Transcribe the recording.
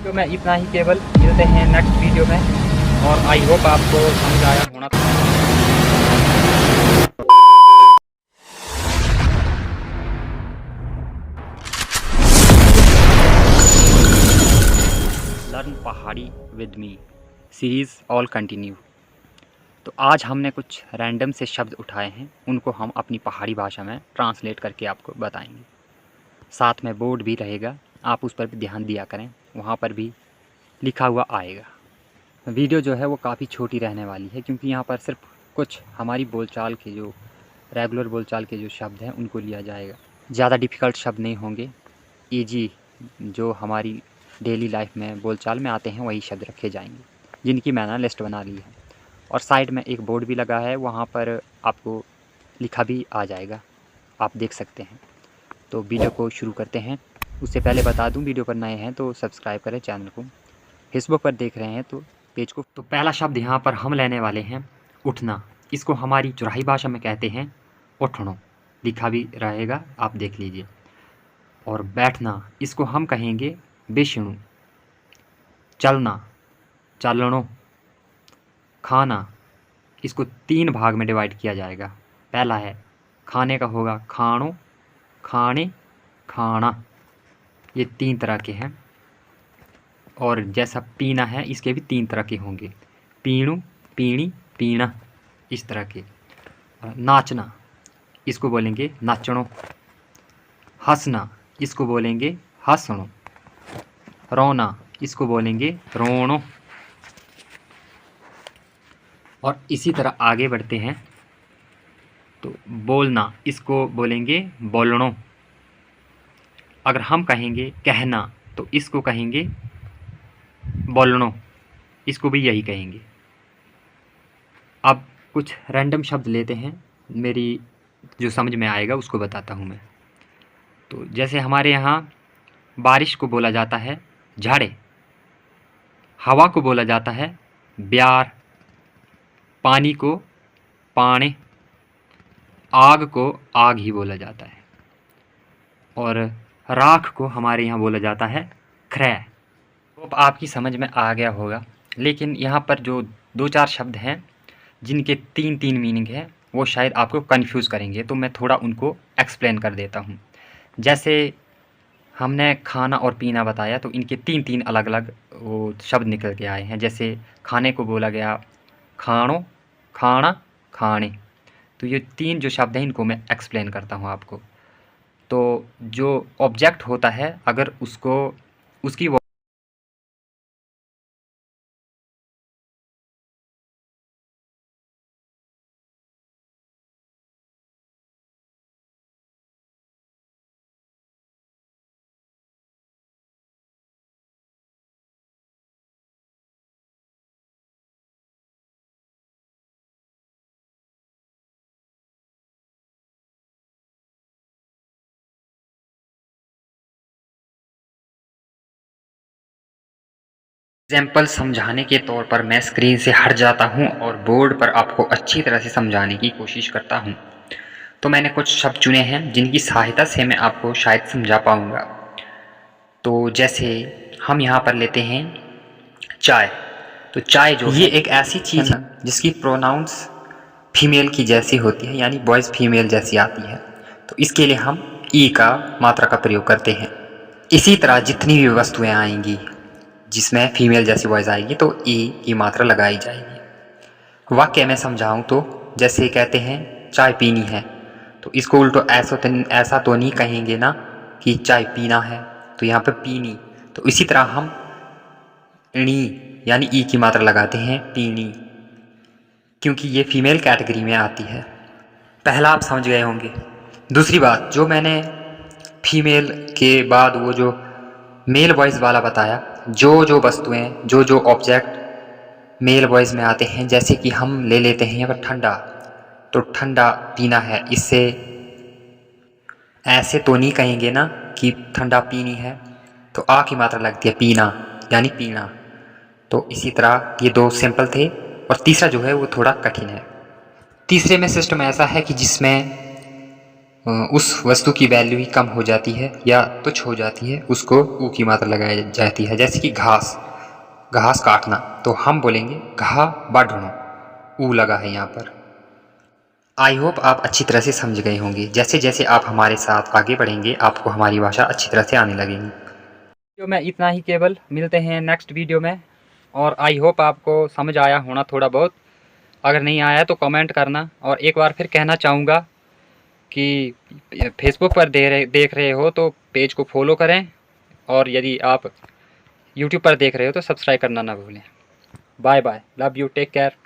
तो मैं इतना ही केवल मिलते हैं नेक्स्ट वीडियो में और आई होप आपको समझ आया होना। लर्न पहाड़ी with me series all continue. तो आज हमने कुछ रैंडम से शब्द उठाए हैं, उनको हम अपनी पहाड़ी भाषा में ट्रांसलेट करके आपको बताएंगे। साथ में बोर्ड भी रहेगा, आप उस पर भी ध्यान दिया करें, वहाँ पर भी लिखा हुआ आएगा। वीडियो जो है वो काफ़ी छोटी रहने वाली है, क्योंकि यहाँ पर सिर्फ कुछ हमारी बोलचाल के जो रेगुलर बोलचाल के जो शब्द हैं उनको लिया जाएगा। ज़्यादा डिफ़िकल्ट शब्द नहीं होंगे, ईजी जो हमारी डेली लाइफ में बोलचाल में आते हैं वही शब्द रखे जाएंगे, जिनकी मैंने लिस्ट बना ली है। और साइड में एक बोर्ड भी लगा है, वहाँ पर आपको लिखा भी आ जाएगा, आप देख सकते हैं। तो वीडियो को शुरू करते हैं। उससे पहले बता दूं, वीडियो पर नए हैं तो सब्सक्राइब करें चैनल को, फेसबुक पर देख रहे हैं तो पेज को। तो पहला शब्द यहाँ पर हम लेने वाले हैं उठना। इसको हमारी चुराही भाषा में कहते हैं उठनो, लिखा भी रहेगा, आप देख लीजिए। और बैठना, इसको हम कहेंगे बेशणु। चलना, चालनो। खाना, इसको 3 भाग में डिवाइड किया जाएगा। पहला है खाने का होगा खाणो, खाने, खाना, ये 3 तरह के हैं। और जैसा पीना है, इसके भी 3 तरह के होंगे, पीणु, पीणी, पीना, इस तरह के। नाचना, इसको बोलेंगे नाचणो। हंसना, इसको बोलेंगे हंसणो। रोना, इसको बोलेंगे रोणो। और इसी तरह आगे बढ़ते हैं तो बोलना, इसको बोलेंगे बोलणो। अगर हम कहेंगे कहना तो इसको कहेंगे बोलणो, इसको भी यही कहेंगे। अब कुछ रैंडम शब्द लेते हैं, मेरी जो समझ में आएगा उसको बताता हूँ मैं। तो जैसे हमारे यहाँ बारिश को बोला जाता है झाड़े, हवा को बोला जाता है ब्यार, पानी को पाणे, आग को आग ही बोला जाता है, और राख को हमारे यहाँ बोला जाता है क्रय। तो आपकी समझ में आ गया होगा, लेकिन यहाँ पर जो 2-4 शब्द हैं जिनके 3-3 मीनिंग है, वो शायद आपको कंफ्यूज करेंगे, तो मैं थोड़ा उनको एक्सप्लेन कर देता हूँ। जैसे हमने खाना और पीना बताया, तो इनके 3-3 अलग अलग वो शब्द निकल के आए हैं। जैसे खाने को बोला गया खाणो, खाना, खाने। तो ये 3 जो शब्द हैं इनको मैं एक्सप्लेन करता हूँ आपको। तो जो ऑब्जेक्ट होता है, अगर उसको उसकी एग्जाम्पल समझाने के तौर पर मैं स्क्रीन से हट जाता हूं और बोर्ड पर आपको अच्छी तरह से समझाने की कोशिश करता हूं। तो मैंने कुछ शब्द चुने हैं जिनकी सहायता से मैं आपको शायद समझा पाऊंगा। तो जैसे हम यहाँ पर लेते हैं चाय। तो चाय जो ये एक ऐसी चीज़ है जिसकी प्रोनाउंस फीमेल की जैसी होती है, यानी बॉयज़ फीमेल जैसी आती है। तो इसके लिए हम ई का मात्रा का प्रयोग करते हैं। इसी तरह जितनी भी वस्तुएं आएंगी जिसमें फीमेल जैसी वॉइस आएगी तो ई की मात्रा लगाई जाएगी। वाक्य में समझाऊं तो जैसे कहते हैं चाय पीनी है, तो इसको उल्टो ऐसा तो नहीं कहेंगे ना कि चाय पीना है, तो यहाँ पे पीनी। तो इसी तरह हम णी यानी ई की मात्रा लगाते हैं पीनी, क्योंकि ये फीमेल कैटेगरी में आती है। पहला आप समझ गए होंगे। दूसरी बात, जो मैंने फीमेल के बाद वो जो मेल वॉइस वाला बताया, जो वस्तुएं जो ऑब्जेक्ट मेल वॉइस में आते हैं, जैसे कि हम ले लेते हैं यहाँ पर ठंडा, तो ठंडा पीना है, इससे ऐसे तो नहीं कहेंगे ना कि ठंडा पीनी है, तो आ की मात्रा लगती है पीना यानी पीना। तो इसी तरह ये 2 सिंपल थे, और तीसरा जो है वो थोड़ा कठिन है। तीसरे में सिस्टम ऐसा है कि जिसमें उस वस्तु की वैल्यू ही कम हो जाती है या तुच्छ हो जाती है, उसको ऊ की मात्रा लगाई जाती है। जैसे कि घास, घास काटना, तो हम बोलेंगे घा बाढ़णो, ऊ लगा है यहाँ पर। आई होप आप अच्छी तरह से समझ गए होंगे। जैसे जैसे आप हमारे साथ आगे बढ़ेंगे आपको हमारी भाषा अच्छी तरह से आने लगेगी। वीडियो में इतना ही केवल, मिलते हैं नेक्स्ट वीडियो में। और आई होप आपको समझ आया होना थोड़ा बहुत। अगर नहीं आया तो कमेंट करना। और एक बार फिर कहना चाहूँगा कि फेसबुक पर देख रहे हो तो पेज को फॉलो करें, और यदि आप यूट्यूब पर देख रहे हो तो सब्सक्राइब करना ना भूलें। Bye bye, love you, take care.